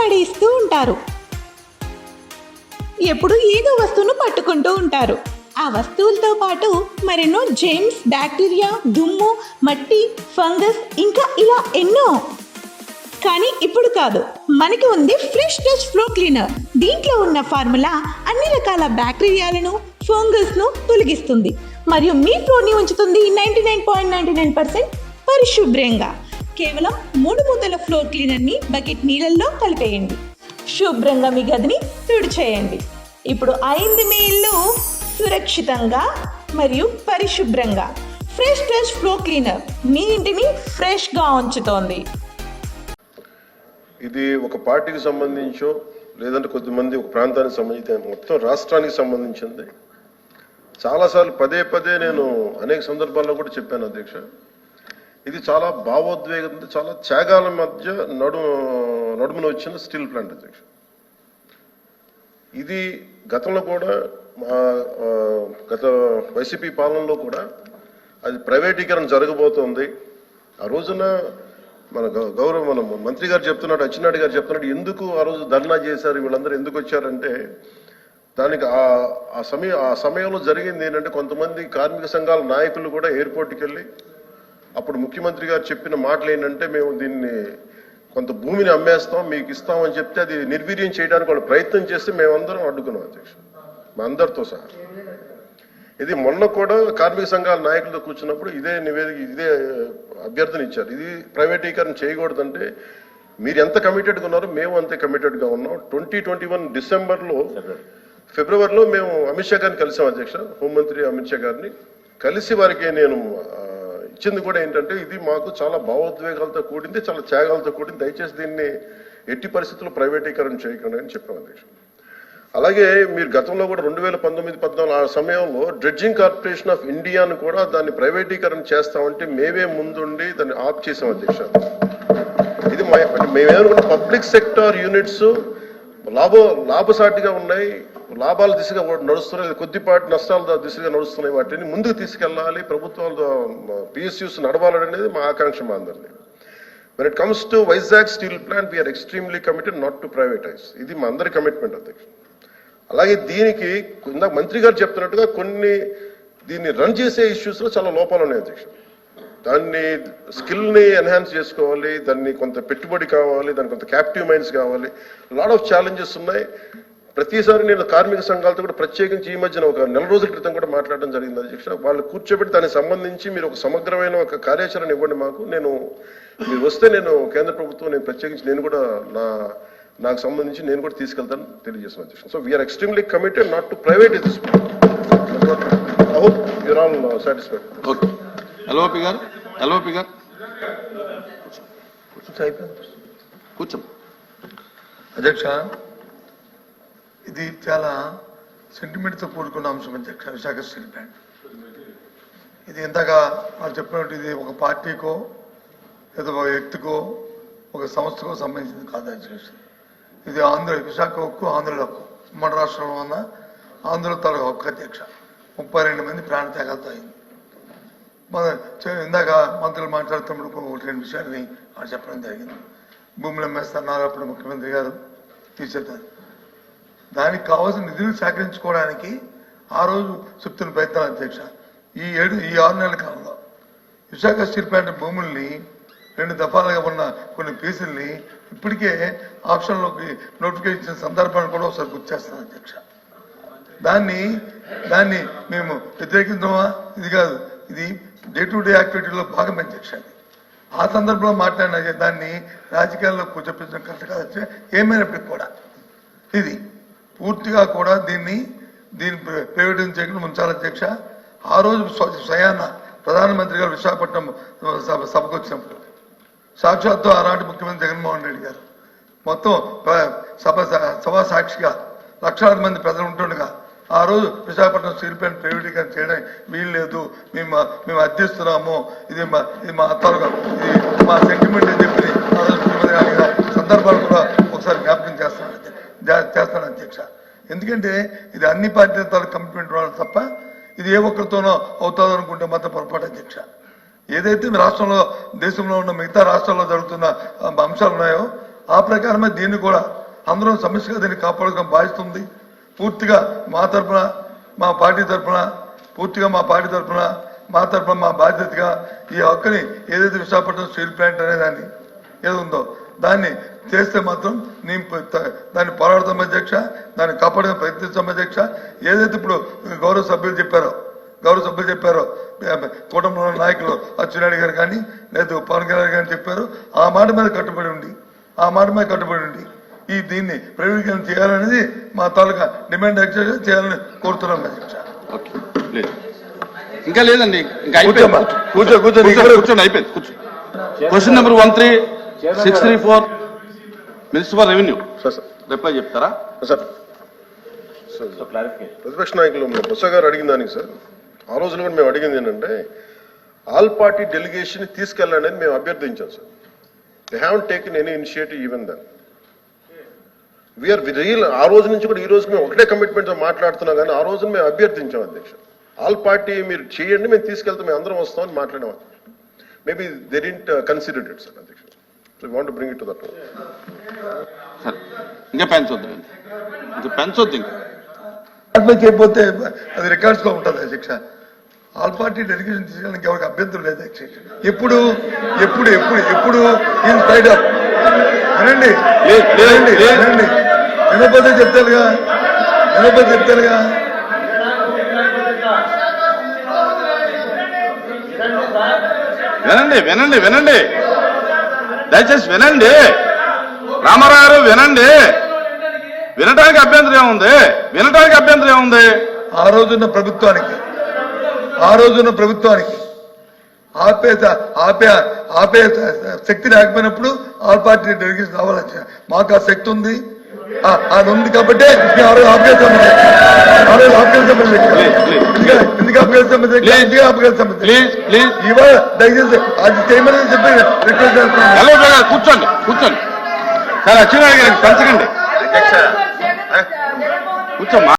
పడేస్తూ ఉంటారు. ఎప్పుడు ఏదో వస్తువును పట్టుకుంటూ ఉంటారు. ఆ వస్తువులతో పాటు మరెన్నో జెమ్స్, బ్యాక్టీరియా, దుమ్ము, మట్టి, ఫంగస్, ఇంకా ఇలా ఎన్నో. కానీ ఇప్పుడు కాదు, మనకి ఉంది ఫ్రెష్ టచ్ ఫ్లోర్ క్లీనర్. దీంట్లో ఉన్న ఫార్ములా అన్ని రకాల బ్యాక్టీరియాలను, ఫంగస్ను తొలగిస్తుంది మరియు మీ ఫ్లోర్ని ఉంచుతుంది 99.99% పరిశుభ్రంగా. కేవలం 3 మూతల ఫ్లోర్ క్లీనర్ని బకెట్ నీళ్ళల్లో కలిపేయండి. శుభ్రంగా మీ గదిని తుడిచేయండి. ఇప్పుడు అయింది మీ ఇల్లు సురక్షితంగా మరియు పరిశుభ్రంగా. ఫ్రెష్ టచ్ ఫ్లోర్ క్లీనర్ మీ ఇంటిని ఫ్రెష్గా ఉంచుతోంది. ఇది ఒక పార్టీకి సంబంధించో లేదంటే కొద్దిమంది ఒక ప్రాంతానికి సంబంధించి మొత్తం రాష్ట్రానికి సంబంధించింది. చాలాసార్లు పదే పదే నేను అనేక సందర్భాల్లో కూడా చెప్పాను అధ్యక్ష. ఇది చాలా భావోద్వేగంతో చాలా త్యాగాల మధ్య నడుమున వచ్చిన స్టీల్ ప్లాంట్ అధ్యక్ష. ఇది గతంలో కూడా గత వైసీపీ పాలనలో కూడా అది ప్రైవేటీకరణ జరగబోతోంది. ఆ రోజున మన మంత్రి గారు చెప్తున్నాడు, అచ్చెన్నాయుడు గారు చెప్తున్నాడు, ఎందుకు ఆ రోజు ధర్నా చేశారు, వీళ్ళందరూ ఎందుకు వచ్చారంటే దానికి ఆ సమయంలో జరిగింది ఏంటంటే కొంతమంది కార్మిక సంఘాల నాయకులు కూడా ఎయిర్పోర్ట్కి వెళ్ళి అప్పుడు ముఖ్యమంత్రి గారు చెప్పిన మాటలు ఏంటంటే మేము దీన్ని కొంత భూమిని అమ్మేస్తాం మీకు ఇస్తామని చెప్తే అది నిర్వీర్యం చేయడానికి వాళ్ళు ప్రయత్నం చేస్తే మేమందరం అడ్డుకున్నాం అధ్యక్ష, మా అందరితో సహా. ఇది మొన్న కూడా కార్మిక సంఘాల నాయకులతో కూర్చున్నప్పుడు ఇదే నివేదిక ఇదే అభ్యర్థన ఇచ్చారు. ఇది ప్రైవేటీకరణ చేయకూడదంటే మీరు ఎంత కమిటెడ్గా ఉన్నారో మేము అంతే కమిటెడ్గా ఉన్నాం. 2021 ఫిబ్రవరిలో మేము అమిత్ షా గారిని కలిసాం అధ్యక్ష, హోంమంత్రి అమిత్ షా గారిని కలిసి వారికి నేను ఇచ్చింది కూడా ఏంటంటే ఇది మాకు చాలా భావోద్వేగాలతో కూడింది, చాలా త్యాగాలతో కూడింది, దయచేసి దీన్ని ఎట్టి పరిస్థితుల్లో ప్రైవేటీకరణ చేయకండి అని చెప్పాం అధ్యక్ష. అలాగే మీరు గతంలో కూడా 2019-14 ఆ సమయంలో డ్రెడ్జింగ్ కార్పొరేషన్ ఆఫ్ ఇండియాను కూడా దాన్ని ప్రైవేటీకరణ చేస్తామంటే మేమే ముందుండి దాన్ని ఆప్ చేసాం అధ్యక్ష. ఇది మేమేమనుకున్న పబ్లిక్ సెక్టార్ యూనిట్స్ లాభసాటిగా ఉన్నాయి, లాభాల దిశగా నడుస్తున్నాయి, కొద్దిపాటి నష్టాల దిశగా నడుస్తున్నాయి, వాటిని ముందుకు తీసుకెళ్లాలి, ప్రభుత్వాలు పిఎస్యూస్ నడవాలనేది మా ఆకాంక్ష మా అందరిది. When it comes to Vizag steel plant, we are extremely committed not to privatize. ఇది మా అందరి కమిట్మెంట్ అధ్యక్ష. అలాగే దీనికి ఇందాక మంత్రి గారు చెప్తున్నట్టుగా దీన్ని రన్ చేసే ఇష్యూస్లో చాలా లోపాలు ఉన్నాయి అధ్యక్ష. దాన్ని స్కిల్ని ఎన్హాన్స్ చేసుకోవాలి, దాన్ని కొంత పెట్టుబడి కావాలి, దానికి కొంత క్యాప్టివ్ మైండ్స్ కావాలి, లాట్ ఆఫ్ ఛాలెంజెస్ ఉన్నాయి. ప్రతిసారి నేను కార్మిక సంఘాలతో కూడా ప్రత్యేకించి ఈ మధ్యన ఒక 4 రోజుల క్రితం కూడా మాట్లాడడం జరిగింది అధ్యక్ష. వాళ్ళు కూర్చోబెట్టి దానికి సంబంధించి మీరు ఒక సమగ్రమైన ఒక కార్యాచరణ ఇవ్వండి మాకు. మీరు వస్తే నేను కేంద్ర ప్రభుత్వం నేను ప్రత్యేకించి నేను కూడా నాకు సంబంధించి నేను కూడా తీసుకెళ్తాను తెలియజేసిన అధ్యక్ష. So we are extremely committed not to private this. I hope you're all satisfied. Okay, LOP గారు కూర్చో. అధ్యక్ష, ఇది చాలా సెంటిమెంట్తో కూడుకున్న అంశం అధ్యక్ష. విశాఖ స్టీల్ ప్లాంట్ ఇది ఇందాక వాళ్ళు చెప్పినట్టు ఇది ఒక పార్టీకో లేదా ఒక వ్యక్తికో ఒక సంస్థకో సంబంధించింది కాదు అధ్యక్ష. ఇది విశాఖ హక్కు, ఆంధ్రుల హక్కు. మన రాష్ట్రంలో ఉన్న ఆంధ్రుల తాలూకు హక్కు అధ్యక్ష. 32 మంది ప్రాణ త్యాగాలతో అయింది. ఇందాక మంత్రులు మాట్లాడుతున్నప్పుడు 1-2 విషయాలని వాళ్ళు చెప్పడం జరిగింది. భూములు అమ్మేస్తున్నారు, అప్పుడు ముఖ్యమంత్రి గారు తీసేద్దారు. దానికి కావాల్సిన నిధులు సేకరించుకోవడానికి ఆ రోజు చెప్తున్న ప్రయత్నం అధ్యక్ష. ఈ 6 నెలల కాలంలో విశాఖ స్టీల్ ప్లాంట్ భూముల్ని 2 దఫాలుగా ఉన్న కొన్ని పీసుల్ని ఇప్పటికే ఆప్షన్లోకి నోటిఫికేషన్ ఇచ్చిన సందర్భాన్ని కూడా ఒకసారి గుర్తు చేస్తాను అధ్యక్ష. దాన్ని మేము వ్యతిరేకించమా? ఇది కాదు, ఇది డే టు డే యాక్టివిటీలో భాగం అధ్యక్ష. ఆ సందర్భంలో మాట్లాడిన దాన్ని రాజకీయాల్లో కూర్చోపించడం కరెక్ట్ కాదు అధ్యక్ష. ఏమైనప్పటికీ కూడా ఇది పూర్తిగా కూడా దీన్ని ప్రైవేటైజ్ చేయకుండా ఉంచాలి అధ్యక్ష. ఆ రోజు స్వయాన ప్రధానమంత్రి గారు విశాఖపట్నం సభకు వచ్చినప్పుడు సాక్షాత్తు ఆనాటి ముఖ్యమంత్రి జగన్మోహన్ రెడ్డి గారు మొత్తం సభా సాక్షిగా లక్షలాది మంది ప్రజలు ఉంటుండగా ఆ రోజు విశాఖపట్నం స్టీల్ ప్లాంట్ ప్రైవేటీకరణ చేయడం వీలు లేదు, మేము అర్థిస్తున్నాము, ఇది మా తాలూకా, ఇది మా సెంటిమెంట్ అని చెప్పి ఆ రోజు ముఖ్యమంత్రి గారి సందర్భాలు కూడా ఒకసారి జ్ఞాపకం చేస్తాను అధ్యక్ష. ఎందుకంటే ఇది అన్ని పార్టీల తాలూకు కమిట్మెంట్ వాళ్ళు తప్ప ఇది ఏ ఒక్కరితోనో అవుతుంది అనుకుంటే మాత్రం పొరపాటు అధ్యక్ష. ఏదైతే రాష్ట్రంలో దేశంలో ఉన్న మిగతా రాష్ట్రాల్లో జరుగుతున్న అంశాలు ఉన్నాయో ఆ ప్రకారమే దీన్ని కూడా అందరం సమస్యగా దీన్ని కాపాడుకోవడం బాధ్యత ఉంది. పూర్తిగా మా తరఫున, మా పార్టీ తరఫున, మా బాధ్యతగా ఈ హక్కుని ఏదైతే విశాఖపట్నం స్టీల్ ప్లాంట్ అనేదాన్ని ఏదో ఉందో దాన్ని చేస్తే మాత్రం నేను దాన్ని పోరాడతాం అధ్యక్ష, దాన్ని కాపాడడం ప్రయత్నిస్తాం అధ్యక్ష. ఏదైతే ఇప్పుడు గౌరవ సభ్యులు చెప్పారో కుటుంబంలో నాయకులు అచ్చెన్నాయుడు గారు కానీ లేదా పవన్ కళ్యాణ్ గారు చెప్పారు, ఆ మాట మీద కట్టుబడి ఉండి ఈ దీన్ని ప్రైవేటీకరణ చేయాలనేది మా తాలూకా డిమాండ్ ఎక్సర్సైజ్ చేయాలని కోరుతున్నాం అధ్యక్ష. ఇంకా లేదండి, ఇంకా అయిపోయింది. కూర్చోండి, అయిపోయింది. Question number 13634 minister for revenue reply చెప్తారా సార్? ప్రతిపక్ష నాయకులు బొత్స గారు అడిగిన దానికి సార్, ఆ రోజున కూడా మేము అడిగింది ఏంటంటే ఆల్ పార్టీ డెలిగేషన్ తీసుకెళ్ళండి అని మేము అభ్యర్థించాం sir. They have taken any initiative even then. We are real. ఆ రోజు నుంచి కూడా ఈ రోజు మేము ఒకటే కమిట్మెంట్తో మాట్లాడుతున్నాం, కానీ ఆ రోజున మేము అభ్యర్థించాం అధ్యక్ష, ఆల్ పార్టీ మీరు చేయండి, మేము తీసుకెళ్తాం, మేము అందరం వస్తామని మాట్లాడాం. Maybe they didn't consider it sir అధ్యక్ష. So you want to bring it to that. ఇంకా పెంచొద్దు, ఇంకా చేయకపోతే అది రికార్డ్స్ లో ఉంటుంది అధ్యక్ష. ఆల్ పార్టీ డెలిగేషన్ తీసుకోవడానికి ఎవరికి అభ్యంతరం లేదు అధ్యక్ష. ఎప్పుడు ఇన్ స్పైట్ ఆఫ్ వినండి, వినకపోతే చెప్తారుగా. వినండి, దయచేసి వినండి. రామారావు గారు వినండి. వినటానికి అభ్యంతరం ఏముంది? ఆ రోజున్న ప్రభుత్వానికి ఆపే శక్తి లేకపోయినప్పుడు ఆల్ పార్టీ డెలిగేషన్ రావాలని మాకు ఆ శక్తి ఉంది. అది ఉంది కాబట్టి ఇవాళ దయచేసి అది చేయమని చెప్పి రిక్వెస్ట్ చేస్తున్నాను. కూర్చోండి. సరే, అచ్చెన్నాయుడు గారికి పెంచకండి. కూర్చోమ్మా.